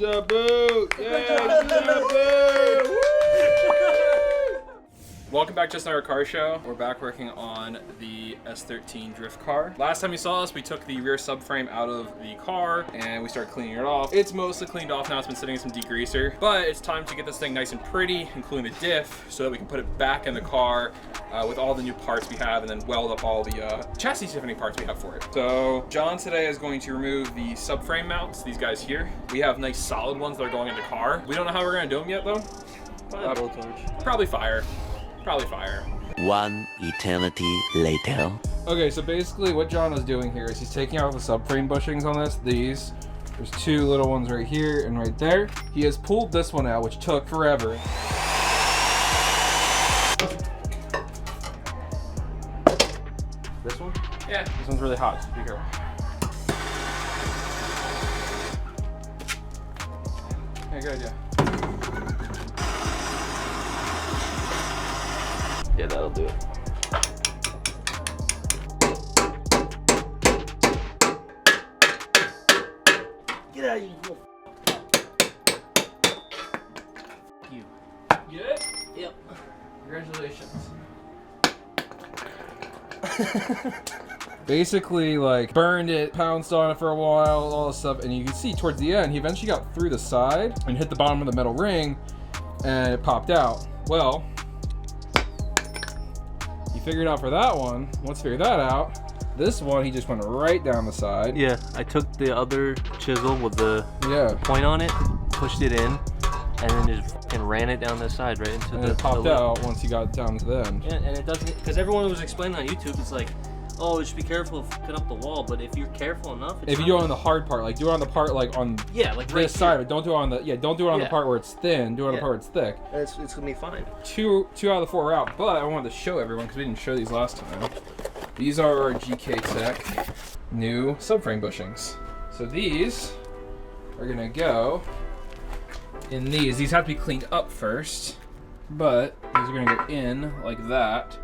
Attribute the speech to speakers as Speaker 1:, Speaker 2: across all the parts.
Speaker 1: Jaboot! Yeah, Jaboot! Welcome back to Just Another Car Show. We're back working on the S13 drift car. Last time you saw us, we took the rear subframe out of the car and we started cleaning it off. It's mostly cleaned off now. It's been sitting in some degreaser, but it's time to get this thing nice and pretty, including the diff, so that we can put it back in the car with all the new parts we have, and then weld up all the chassis stiffening parts we have for it. So John today is going to remove the subframe mounts, these guys here. We have nice solid ones that are going in the car. We don't know how we're gonna do them yet though. Probably fire. Probably fire.
Speaker 2: One eternity later.
Speaker 1: Okay, so basically what John is doing here is he's taking out the subframe bushings on this. These. There's two little ones right here and right there. He has pulled this one out, which took forever. This one? Yeah. This one's really hot, so be careful. Yeah, good idea.
Speaker 2: Yeah, that'll do it. Get out of here, you.
Speaker 1: You get it?
Speaker 2: Yep.
Speaker 1: Congratulations. Basically, like, burned it, pounced on it for a while, all this stuff, and you can see towards the end, he eventually got through the side and hit the bottom of the metal ring, and it popped out. Well, he figured out for that one. Once he figured that out, this one, he just went right down the side.
Speaker 3: Yeah, I took the other chisel with the point on it, pushed it in, and then just fucking ran it down the side right into
Speaker 1: and
Speaker 3: the.
Speaker 1: it popped out once you got down to the end.
Speaker 3: Yeah, and it doesn't, because everyone was explaining on YouTube, it's like, oh, just be careful of fucking up the wall, but if you're careful enough, it's
Speaker 1: if you do it on the hard part, like do it on the part like on
Speaker 3: like right
Speaker 1: this side, but don't do it on the don't do it on the part where it's thin. Do it on the part where it's thick.
Speaker 3: It's gonna be fine.
Speaker 1: Two out of the 4 are out, but I wanted to show everyone because we didn't show these last time. These are our GK Tech new subframe bushings. So these are gonna go in these. These have to be cleaned up first, but these are gonna go in like that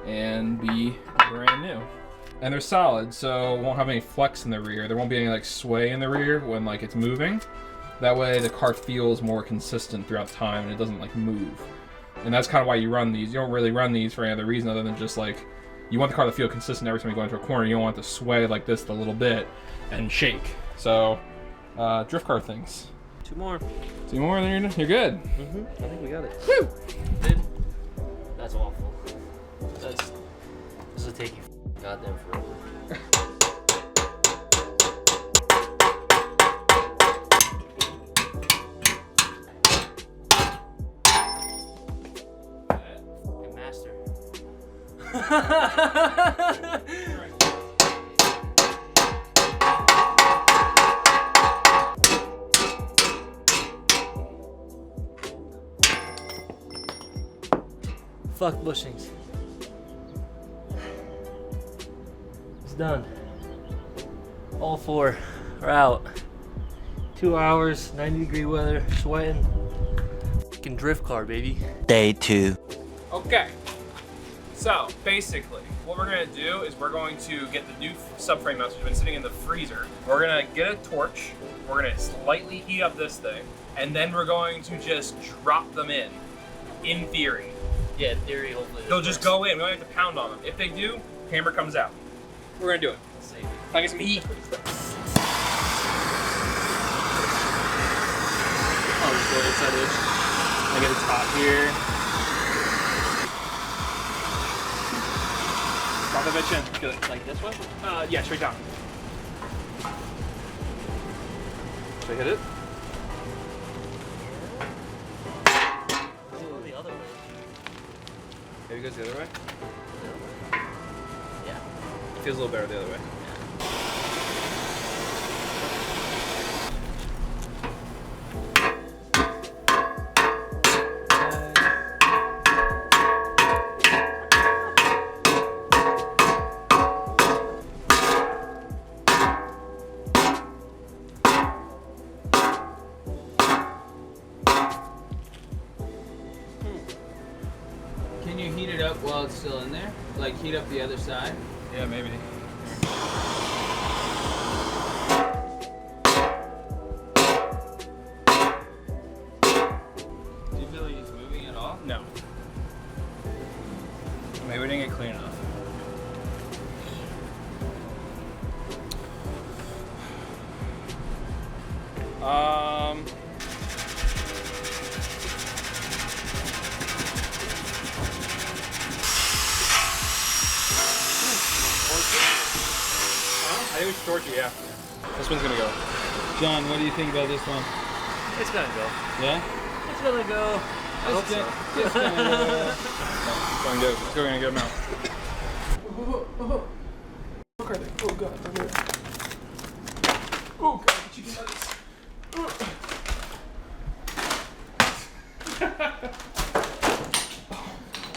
Speaker 1: and be brand new. And they're solid, so it won't have any flex in the rear. There won't be any like sway in the rear when like it's moving. That way the car feels more consistent throughout the time and it doesn't like move. And that's kind of why you run these. You don't really run these for any other reason other than just like, you want the car to feel consistent every time you go into a corner. You don't want it to sway like this a little bit and shake. So, drift car things.
Speaker 3: Two more,
Speaker 1: then you're good.
Speaker 3: I think we got it.
Speaker 1: Woo!
Speaker 3: That's awful. This will take you goddamn forever. Master. Fuck bushings. It's done. All 4 are out. 2 hours, 90-degree weather, sweating. Fucking drift car, baby.
Speaker 2: Day 2.
Speaker 1: Okay, so basically what we're gonna do is we're going to get the new subframe mounts which have been sitting in the freezer. We're gonna get a torch, we're gonna slightly heat up this thing, and then we're going to just drop them in theory.
Speaker 3: Yeah, in theory, hopefully.
Speaker 1: They'll just go in, we don't have to pound on them. If they do, hammer comes out. We're gonna do it.
Speaker 3: Let's see.
Speaker 1: Can I get some heat?
Speaker 3: Oh, just go inside edge. I get the top here.
Speaker 1: Drop the bitch in. Good.
Speaker 3: Like this one?
Speaker 1: Yeah, straight down. Should I hit it?
Speaker 3: The other way.
Speaker 1: Maybe it goes the other way?
Speaker 3: Yeah.
Speaker 1: Feels a little better the other way.
Speaker 4: Can you heat it up while it's still in there? Like heat up the other side?
Speaker 1: Yeah, maybe.
Speaker 4: Do you feel like he's moving at all?
Speaker 1: No. Maybe we didn't get clean enough. I think we should torch it, yeah. This one's gonna go.
Speaker 4: John, what do you think about this one?
Speaker 3: It's gonna go.
Speaker 4: Yeah?
Speaker 3: It's gonna go. I hope so.
Speaker 4: It's gonna go.
Speaker 1: It's going good. It's going a good amount.
Speaker 4: Oh god, oh god, chicken nuggets.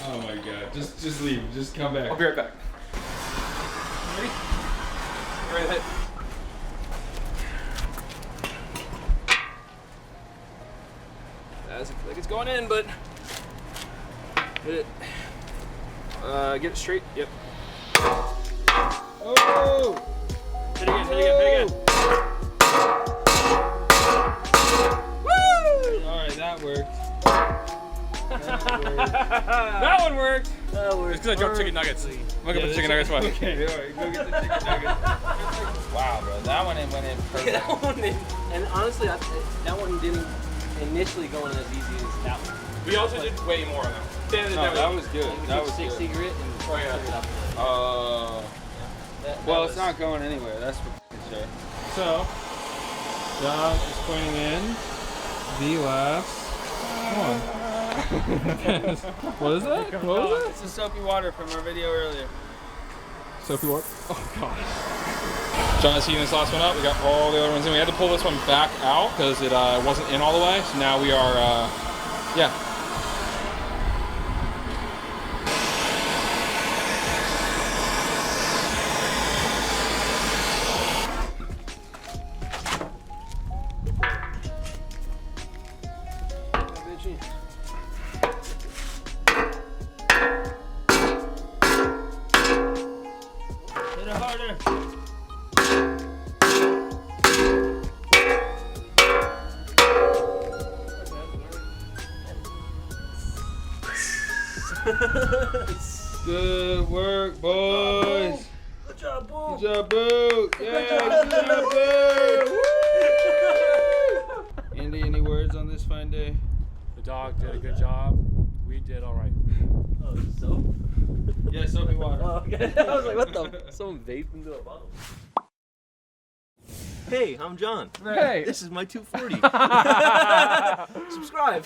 Speaker 4: Oh my god, just leave, just come back.
Speaker 1: I'll be right back. Ready? You ready to hit? That doesn't feel like it's going in, but hit it. Get it straight. Yep.
Speaker 4: Oh!
Speaker 1: Hit again, hit again, hit again. Woo!
Speaker 4: Alright, that worked.
Speaker 1: That one worked.
Speaker 3: That works.
Speaker 1: It's because I dropped chicken nuggets. Look at the chicken nuggets one.
Speaker 4: Okay, alright, go get the chicken nuggets. Wow, bro, that one went in perfect.
Speaker 3: That one didn't, and honestly, that one didn't initially go in as easy as that one.
Speaker 1: We also did way more on that.
Speaker 4: No, that was good.
Speaker 3: We
Speaker 4: That
Speaker 3: took
Speaker 4: was
Speaker 3: 60
Speaker 4: good.
Speaker 3: grit and cleared it up.
Speaker 4: Well, it's not going anywhere, that's for sure. So, John is pointing in the last one. What is that? What was that?
Speaker 2: It's the soapy water from our video earlier.
Speaker 1: Soapy water? Oh god. John is heating this last one up. We got all the other ones in. We had to pull this one back out because it wasn't in all the way. So now we are, yeah.
Speaker 2: Hit it harder.
Speaker 4: Good work, boys.
Speaker 2: Good job, Boo.
Speaker 4: Good job, Boo. Yeah, good job, Boo. Andy, any words on this fine day?
Speaker 5: The dog did a good job. We did all right.
Speaker 3: Oh, soap?
Speaker 4: Yeah, soapy water.
Speaker 3: Oh, okay. I was like, what the? Someone vaped into a bottle. Hey, I'm John.
Speaker 1: Hey.
Speaker 3: This is my 240. Subscribe.